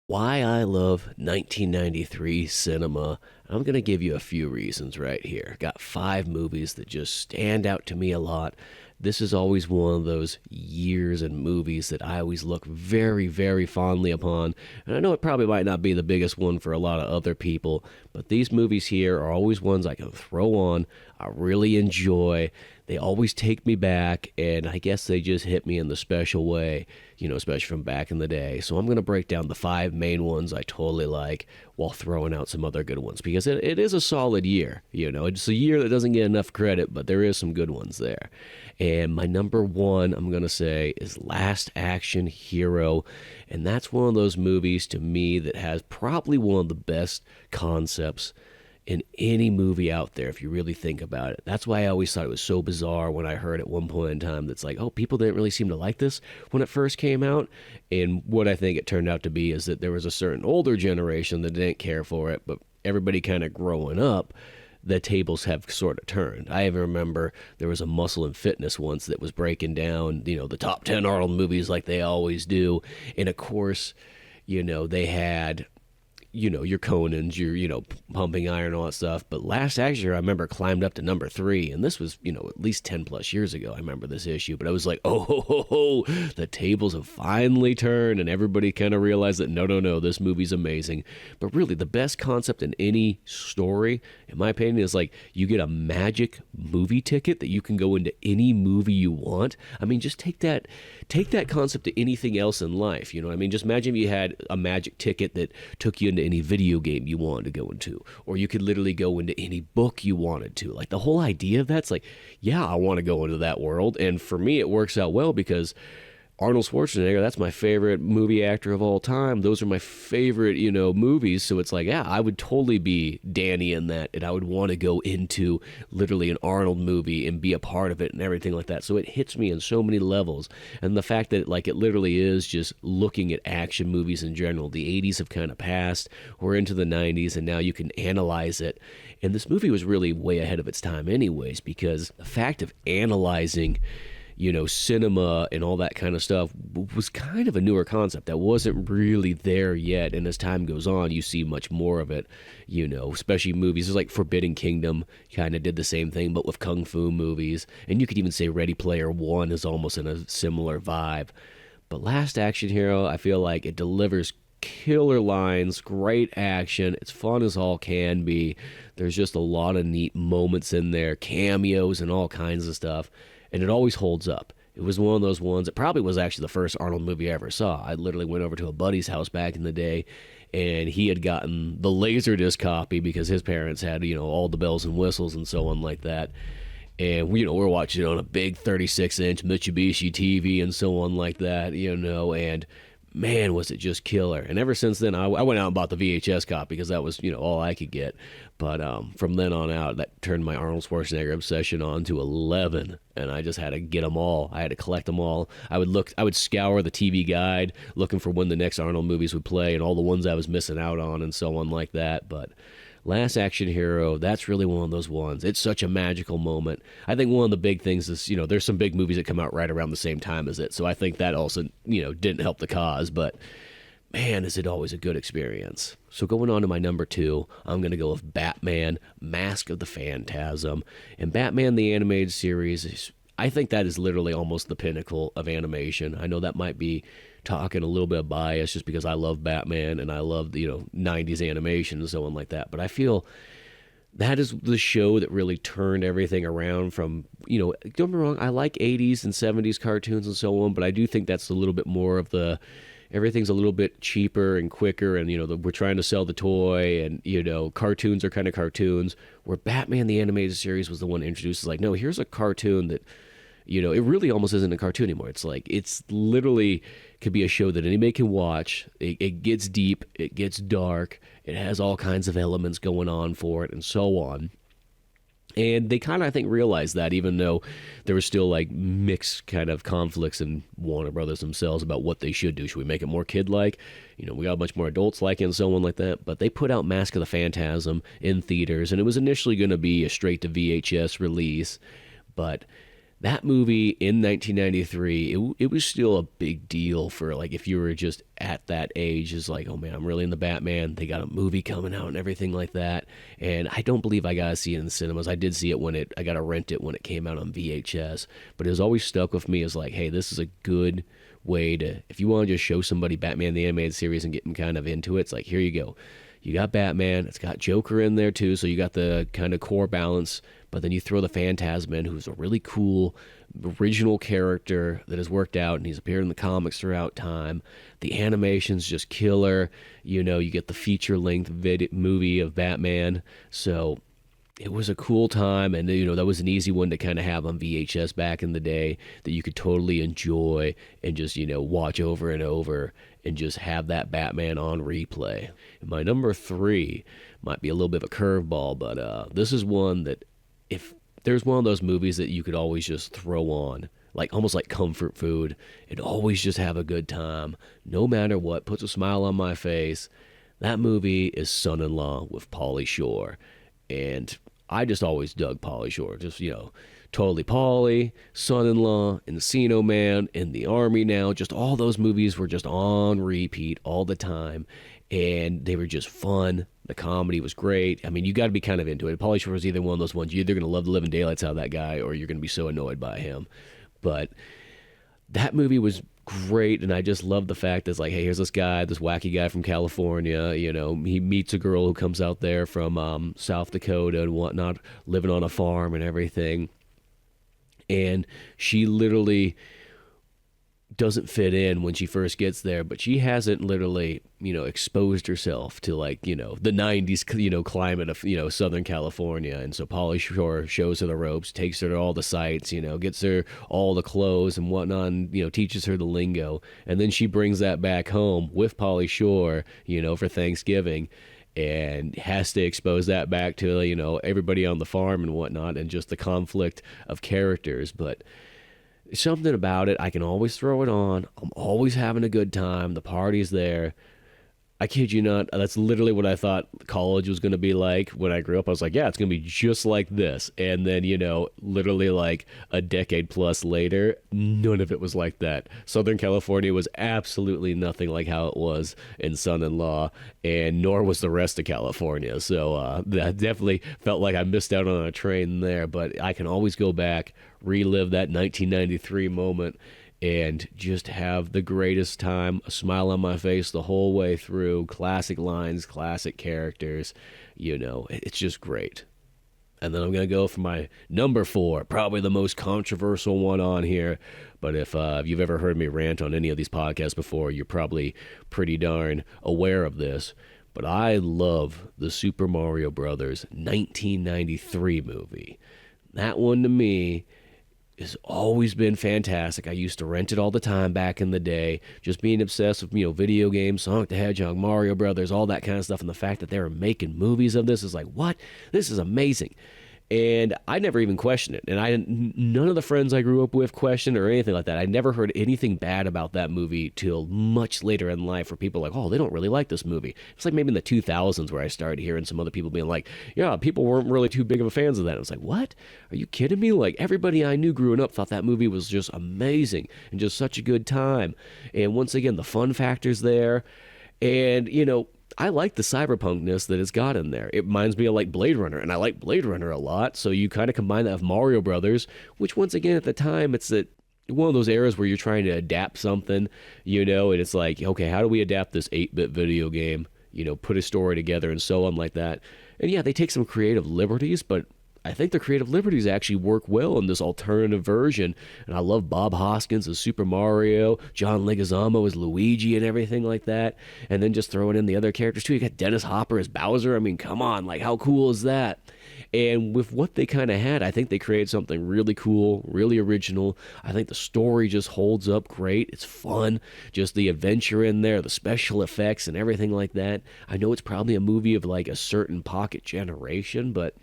Why I love 1993 cinema. I'm going to give you a few reasons right here. Got five movies that just stand out to me a lot. This is always one of those years and movies that I always look very, very fondly upon. And I know it probably might not be the biggest one for a lot of other people, but these movies here are always ones I can throw on. I really enjoy. They always take me back, and I guess they just hit me in the special way, especially from back in the day. So I'm going to break down the five main ones I totally like while throwing out some other good ones because it is a solid year. It's a year that doesn't get enough credit, but there is some good ones there. And my number one, I'm going to say, is Last Action Hero. And that's one of those movies to me that has probably one of the best concepts in any movie out there if you really think about it. That's why I always thought it was so bizarre when I heard at one point in time that's like, oh, people didn't really seem to like this when it first came out. And what I think it turned out to be is that there was a certain older generation that didn't care for it, but everybody kind of growing up, the tables have sort of turned. I even remember there was a Muscle and Fitness once that was breaking down, the top 10 Arnold movies like they always do. And of course, they had your Conans, your Pumping Iron, all that stuff. But Last Action Hero, I remember, climbed up to number three. And this was, at least 10 plus years ago. I remember this issue. But I was like, oh, ho, ho, ho, the tables have finally turned. And everybody kind of realized that, no, this movie's amazing. But really, the best concept in any story, in my opinion, is like you get a magic movie ticket that you can go into any movie you want. I mean, just take that concept to anything else in life. You know what I mean? Just imagine if you had a magic ticket that took you into any video game you wanted to go into, or you could literally go into any book you wanted to. Like the whole idea of that's like, yeah, I want to go into that world. And for me, it works out well because Arnold Schwarzenegger, that's my favorite movie actor of all time. Those are my favorite, movies. So it's like, yeah, I would totally be Danny in that, and I would want to go into literally an Arnold movie and be a part of it and everything like that. So it hits me in so many levels. And the fact that it literally is just looking at action movies in general. The 80s have kind of passed. We're into the 90s, and now you can analyze it. And this movie was really way ahead of its time anyways, because the fact of analyzing cinema and all that kind of stuff was kind of a newer concept that wasn't really there yet. And as time goes on, you see much more of it, especially movies. It's like Forbidden Kingdom kind of did the same thing, but with Kung Fu movies. And you could even say Ready Player One is almost in a similar vibe. But Last Action Hero, I feel like it delivers killer lines, great action. It's fun as all can be. There's just a lot of neat moments in there, cameos and all kinds of stuff. And it always holds up. It was one of those ones. It probably was actually the first Arnold movie I ever saw. I literally went over to a buddy's house back in the day, and he had gotten the Laserdisc copy because his parents had, all the bells and whistles and so on like that. And, we're watching it on a big 36-inch Mitsubishi TV and so on like that, and man, was it just killer. And ever since then, I went out and bought the VHS copy because that was, all I could get. But from then on out, that turned my Arnold Schwarzenegger obsession on to 11. And I just had to get them all. I had to collect them all. I would scour the TV guide looking for when the next Arnold movies would play and all the ones I was missing out on and so on like that. But Last Action Hero, that's really one of those ones. It's such a magical moment. I think one of the big things is, there's some big movies that come out right around the same time as it. So I think that also, didn't help the cause. But man, is it always a good experience. So going on to my number two, I'm going to go with Batman, Mask of the Phantasm. And Batman, the animated series, I think that is literally almost the pinnacle of animation. I know that might be talking a little bit of bias just because I love Batman and I love the 90s animation and so on like that. But I feel that is the show that really turned everything around from, don't get me wrong, I like 80s and 70s cartoons and so on, but I do think that's a little bit more of the, everything's a little bit cheaper and quicker and, we're trying to sell the toy and, cartoons are kind of cartoons, where Batman the Animated Series was the one that introduces like, no, here's a cartoon that, it really almost isn't a cartoon anymore. It's like, it's literally could be a show that anybody can watch. It gets deep, it gets dark, it has all kinds of elements going on for it and so on. And they kind of, I think, realized that, even though there was still like mixed kind of conflicts in Warner Brothers themselves about what they should do. Should we make it more kid-like? We got a bunch more adults like it and so on like that. But they put out Mask of the Phantasm in theaters, and it was initially going to be a straight to VHS release. But that movie in 1993, it was still a big deal for, like, if you were just at that age, is like, oh man, I'm really in the Batman. They got a movie coming out and everything like that. And I don't believe I got to see it in the cinemas. I did see it I got to rent it when it came out on VHS. But it was always stuck with me as like, hey, this is a good way to, if you want to just show somebody Batman the Animated Series and get them kind of into it, it's like, here you go. You got Batman, it's got Joker in there too, so you got the kind of core balance, but then you throw the Phantasm in, who's a really cool original character that has worked out, and he's appeared in the comics throughout time. The animation's just killer. You know, you get the feature-length movie of Batman, so it was a cool time, and you know that was an easy one to kind of have on VHS back in the day that you could totally enjoy and just, you know, watch over and over and just have that Batman on replay. And my number 3 might be a little bit of a curveball, but this is one that, if there's one of those movies that you could always just throw on, like almost like comfort food, and always just have a good time, no matter what, puts a smile on my face. That movie is Son-in-Law with Pauly Shore. And I just always dug Pauly Shore. Just, you know, Totally Pauly, Son-in-Law, Encino Man, In the Army Now. Just all those movies were just on repeat all the time. And they were just fun. The comedy was great. I mean, you got to be kind of into it. Pauly Shore was either one of those ones, you're either going to love the living daylights out of that guy, or you're going to be so annoyed by him. But that movie was great, and I just love the fact that it's like, hey, here's this guy, this wacky guy from California. You know, he meets a girl who comes out there from South Dakota and whatnot, living on a farm and everything. And she literally doesn't fit in when she first gets there, but she hasn't literally, you know, exposed herself to, like, you know, the 90s, you know, climate of, you know, Southern California. And so Pauly Shore shows her the ropes, takes her to all the sites, you know, gets her all the clothes and whatnot, and, you know, teaches her the lingo. And then she brings that back home with Pauly Shore, you know, for Thanksgiving, and has to expose that back to, you know, everybody on the farm and whatnot, and just the conflict of characters. But something about it, I can always throw it on. I'm always having a good time. The party's there. I kid you not, that's literally what I thought college was going to be like when I grew up. I was like, yeah, it's going to be just like this. And then, you know, literally like a decade plus later, none of it was like that. Southern California was absolutely nothing like how it was in Son-in-Law, and nor was the rest of California. So that definitely felt like I missed out on a train there. But I can always go back, relive that 1993 moment, and just have the greatest time, a smile on my face the whole way through. Classic lines, classic characters, you know, it's just great. And then I'm going to go for my number 4, probably the most controversial one on here. But if you've ever heard me rant on any of these podcasts before, you're probably pretty darn aware of this. But I love the Super Mario Brothers 1993 movie. That one, to me, has always been fantastic. I used to rent it all the time back in the day, just being obsessed with, you know, video games, Sonic the Hedgehog, Mario Brothers, all that kind of stuff. And the fact that they were making movies of this is like, what? This is amazing. And I never even questioned it. And none of the friends I grew up with questioned or anything like that. I never heard anything bad about that movie till much later in life, where people are like, oh, they don't really like this movie. It's like maybe in the 2000s where I started hearing some other people being like, yeah, people weren't really too big of a fans of that. I was like, what? Are you kidding me? Like, everybody I knew growing up thought that movie was just amazing and just such a good time. And once again, the fun factor's there. And, you know, I like the cyberpunkness that it's got in there. It reminds me of like Blade Runner, and I like Blade Runner a lot. So you kind of combine that with Mario Brothers, which once again at the time, it's one of those eras where you're trying to adapt something, you know, and it's like, okay, how do we adapt this 8-bit video game? You know, put a story together and so on like that. And yeah, they take some creative liberties, but I think the creative liberties actually work well in this alternative version. And I love Bob Hoskins as Super Mario, John Leguizamo as Luigi and everything like that. And then just throwing in the other characters too. You got Dennis Hopper as Bowser. I mean, come on, like how cool is that? And with what they kind of had, I think they created something really cool, really original. I think the story just holds up great. It's fun. Just the adventure in there, the special effects and everything like that. I know it's probably a movie of like a certain pocket generation, but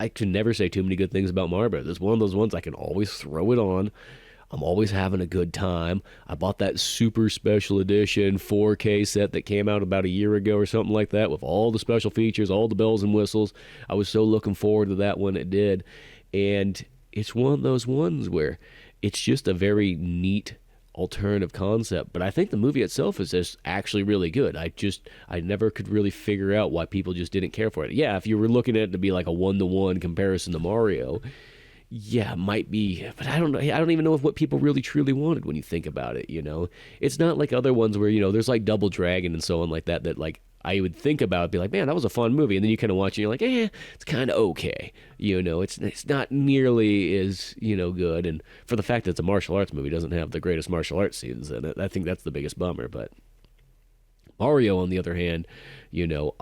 I can never say too many good things about Mario Brothers. It's one of those ones I can always throw it on. I'm always having a good time. I bought that super special edition 4K set that came out about a year ago or something like that, with all the special features, all the bells and whistles. I was so looking forward to that when it did. And it's one of those ones where it's just a very neat alternative concept, but I think the movie itself is just actually really good. I never could really figure out why people just didn't care for it. Yeah, if you were looking at it to be like a 1-to-1 comparison to Mario, yeah, it might be, but I don't know. I don't even know if what people really truly wanted when you think about it, It's not like other ones where, there's like Double Dragon and so on like that like I would think about, be like, man, that was a fun movie, and then you kind of watch it and you're like, it's kind of okay. It's not nearly as, good. And for the fact that it's a martial arts movie, it doesn't have the greatest martial arts scenes in it. I think that's the biggest bummer, but Mario, on the other hand,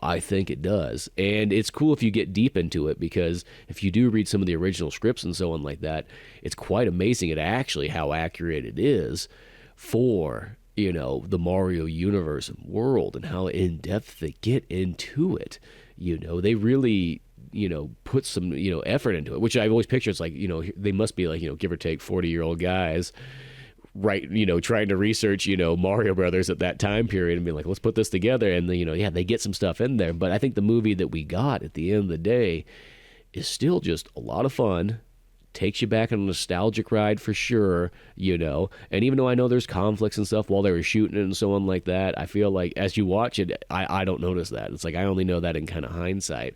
I think it does. And it's cool if you get deep into it, because if you do read some of the original scripts and so on like that, it's quite amazing at actually how accurate it is for, the Mario universe and world, and how in depth they get into it. They really, put some, effort into it, which I've always pictured. It's like, they must be like, give or take 40-year-old guys, right, trying to research, Mario Brothers at that time period and be like, let's put this together. And, they get some stuff in there. But I think the movie that we got at the end of the day is still just a lot of fun. Takes you back on a nostalgic ride for sure, And even though I know there's conflicts and stuff while they were shooting it and so on like that, I feel like as you watch it, I don't notice that. It's like I only know that in kind of hindsight.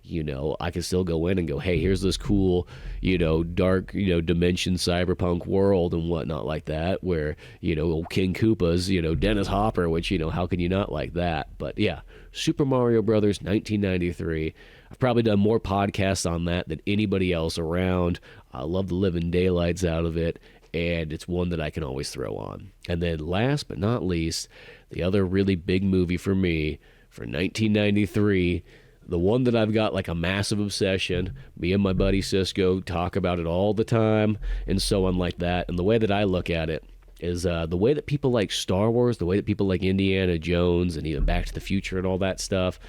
I can still go in and go, hey, here's this cool, dark, dimension cyberpunk world and whatnot like that, where, old King Koopa's, Dennis Hopper, which, how can you not like that? But yeah, Super Mario Brothers 1993. I've probably done more podcasts on that than anybody else around. I love the living daylights out of it, and it's one that I can always throw on. And then last but not least, the other really big movie for me for 1993, the one that I've got like a massive obsession. Me and my buddy Cisco talk about it all the time and so on like that. And the way that I look at it is the way that people like Star Wars, the way that people like Indiana Jones and even Back to the Future and all that stuff.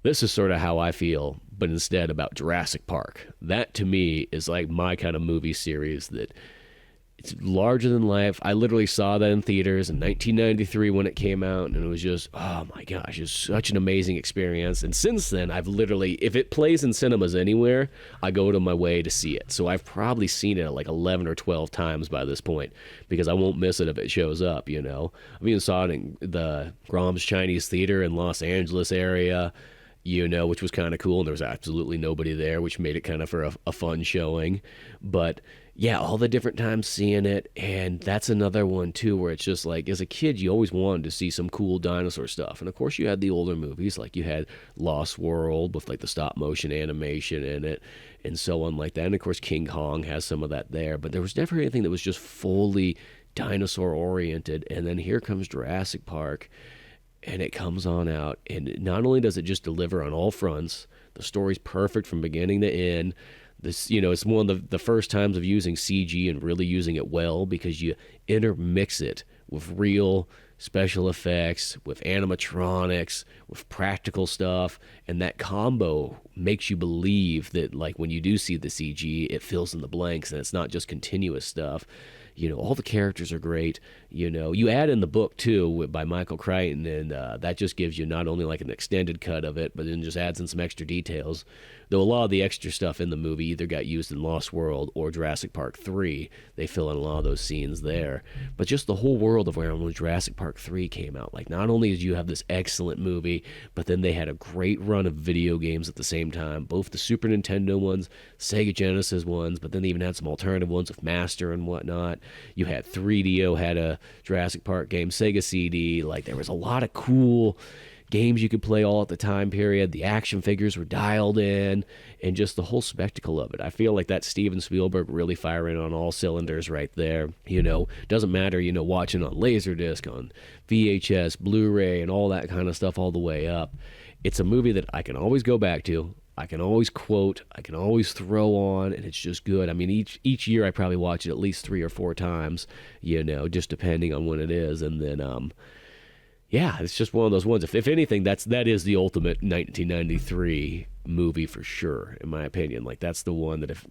This is sort of how I feel, but instead about Jurassic Park. That to me is like my kind of movie series that it's larger than life. I literally saw that in theaters in 1993 when it came out, and it was just, oh my gosh, it's such an amazing experience. And since then, I've literally, if it plays in cinemas anywhere, I go to my way to see it. So I've probably seen it like 11 or 12 times by this point, because I won't miss it if it shows up, I've even saw it in the Grom's Chinese Theater in Los Angeles area, which was kind of cool. And there was absolutely nobody there, which made it kind of for a fun showing. But yeah, all the different times seeing it. And that's another one too, where it's just like, as a kid, you always wanted to see some cool dinosaur stuff. And of course you had the older movies, like you had Lost World with like the stop motion animation in it and so on like that. And of course King Kong has some of that there, but there was never anything that was just fully dinosaur oriented. And then here comes Jurassic Park, and it comes on out, and not only does it just deliver on all fronts, the story's perfect from beginning to end. This, it's one of the first times of using CG and really using it well, because you intermix it with real special effects, with animatronics, with practical stuff, and that combo makes you believe that, like, when you do see the CG, it fills in the blanks and it's not just continuous stuff. All the characters are great. You add in the book too by Michael Crichton, and that just gives you not only like an extended cut of it, but then just adds in some extra details. Though a lot of the extra stuff in the movie either got used in Lost World or Jurassic Park 3. They fill in a lot of those scenes there. But just the whole world of where when Jurassic Park 3 came out, like, not only did you have this excellent movie, but then they had a great run of video games at the same time, both the Super Nintendo ones, Sega Genesis ones, but then they even had some alternative ones with Master and whatnot. You had 3DO had a Jurassic Park game, Sega CD. Like, there was a lot of cool games you could play all at the time period. The action figures were dialed in, and just the whole spectacle of it. I feel like that's Steven Spielberg really firing on all cylinders right there. Doesn't matter, watching on Laserdisc, on VHS, Blu-ray, and all that kind of stuff all the way up. It's a movie that I can always go back to. I can always quote, I can always throw on, and it's just good. I mean, each year I probably watch it at least 3 or 4 times, just depending on when it is. And then, yeah, it's just one of those ones. If anything, that is the ultimate 1993 movie for sure, in my opinion. Like, that's the one that, if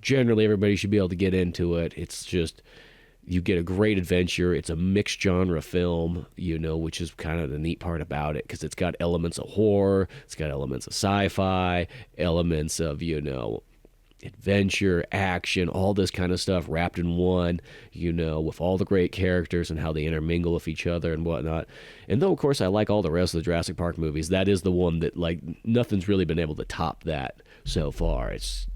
generally everybody should be able to get into it. It's just, you get a great adventure. It's a mixed genre film, which is kind of the neat part about it, because it's got elements of horror, it's got elements of sci-fi, elements of, adventure, action, all this kind of stuff wrapped in one, with all the great characters and how they intermingle with each other and whatnot. And though, of course, I like all the rest of the Jurassic Park movies, that is the one that, like, nothing's really been able to top that so far. It's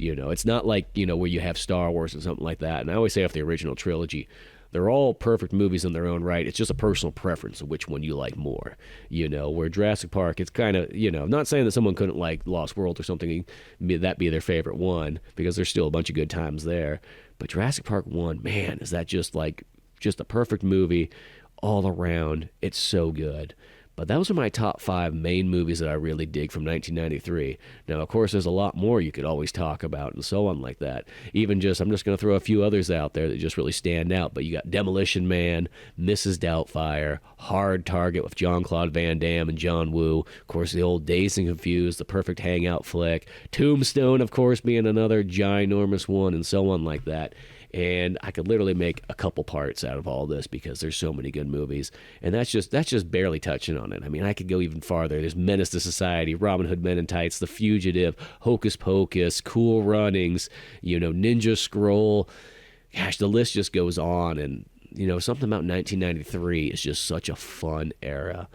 not like, where you have Star Wars or something like that. And I always say of the original trilogy, they're all perfect movies in their own right. It's just a personal preference of which one you like more. Where Jurassic Park, it's kind of, I'm not saying that someone couldn't like Lost World or something, that be their favorite one, because there's still a bunch of good times there. But Jurassic Park 1, man, is that just a perfect movie all around. It's so good. But those are my top 5 main movies that I really dig from 1993. Now, of course, there's a lot more you could always talk about and so on like that. I'm just going to throw a few others out there that just really stand out. But you got Demolition Man, Mrs. Doubtfire, Hard Target with Jean-Claude Van Damme and John Woo. Of course, the old Dazed and Confused, the perfect hangout flick. Tombstone, of course, being another ginormous one and so on like that. And I could literally make a couple parts out of all this because there's so many good movies. And that's just barely touching on it. I mean, I could go even farther. There's Menace to Society, Robin Hood Men in Tights, The Fugitive, Hocus Pocus, Cool Runnings, Ninja Scroll. Gosh, the list just goes on. And, something about 1993 is just such a fun era.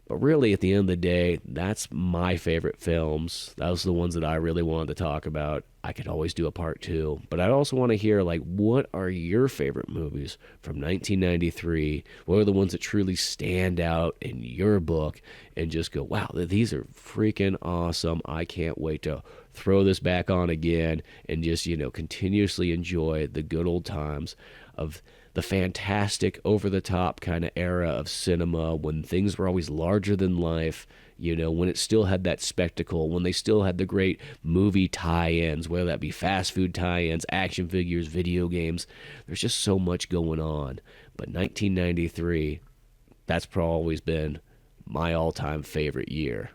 But really, at the end of the day, that's my favorite films. Those are the ones that I really wanted to talk about. I could always do a part 2. But I'd also want to hear, what are your favorite movies from 1993? What are the ones that truly stand out in your book and just go, wow, these are freaking awesome. I can't wait to throw this back on again and just, continuously enjoy the good old times of the fantastic, over-the-top kind of era of cinema when things were always larger than life, when it still had that spectacle, when they still had the great movie tie-ins, whether that be fast food tie-ins, action figures, video games. There's just so much going on. But 1993, that's probably always been my all-time favorite year.